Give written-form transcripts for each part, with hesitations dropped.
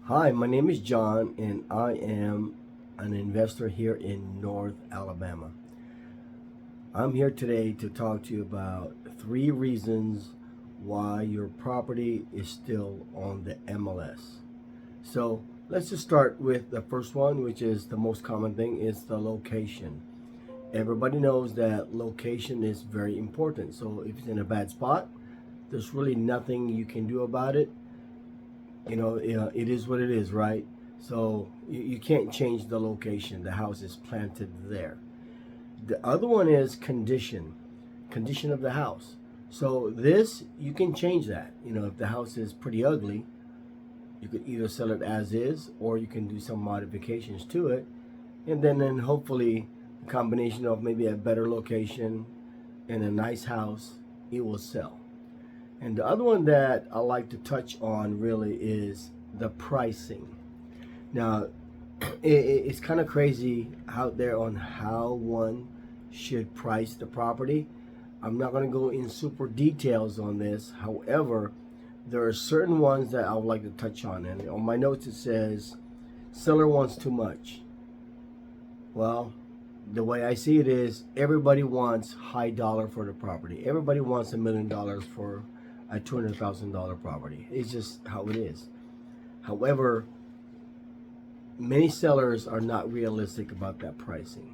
Hi, my name is John and I am an investor here in North Alabama. I'm here today to talk to you about 3 reasons why your property is still on the MLS. So let's just start with the first one, which is the most common thing, is the location. Everybody knows that location is very important. So if it's in a bad spot, there's really nothing you can do about it. It is what it is, right? So you can't change the location. The house is planted there. The other one is condition of the house. So this, you can change that. If the house is pretty ugly, you could either sell it as is or you can do some modifications to it. And then hopefully a combination of maybe a better location and a nice house, it will sell. And the other one that I like to touch on really is the pricing. Now, it's kind of crazy out there on how one should price the property. I'm not going to go in super details on this. However, there are certain ones that I would like to touch on. And on my notes it says, seller wants too much. Well, the way I see it is everybody wants high dollar for the property. Everybody wants $1 million for a $200,000 property. It's just how it is. However, many sellers are not realistic about that pricing.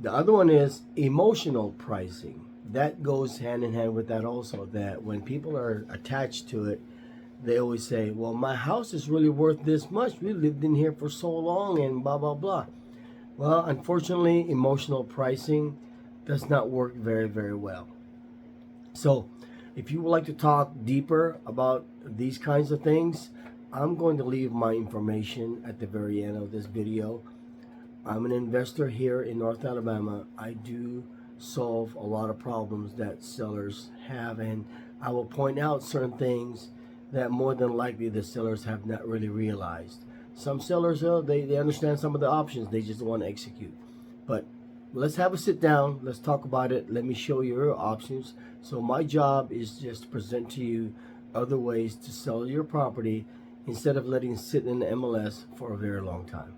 The other one is emotional pricing. That goes hand in hand with that also, that when people are attached to it, they always say, well, my house is really worth this much. We lived in here for so long and blah, blah, blah. Well, unfortunately, emotional pricing does not work very, very well. So if you would like to talk deeper about these kinds of things, I'm going to leave my information at the very end of this video. I'm an investor here in North Alabama. I do solve a lot of problems that sellers have, and I will point out certain things that more than likely the sellers have not really realized. Some sellers, they understand some of the options, they just want to execute. But let's have a sit down, let's talk about it, let me show you your options. So my job is just to present to you other ways to sell your property instead of letting it sit in the MLS for a very long time.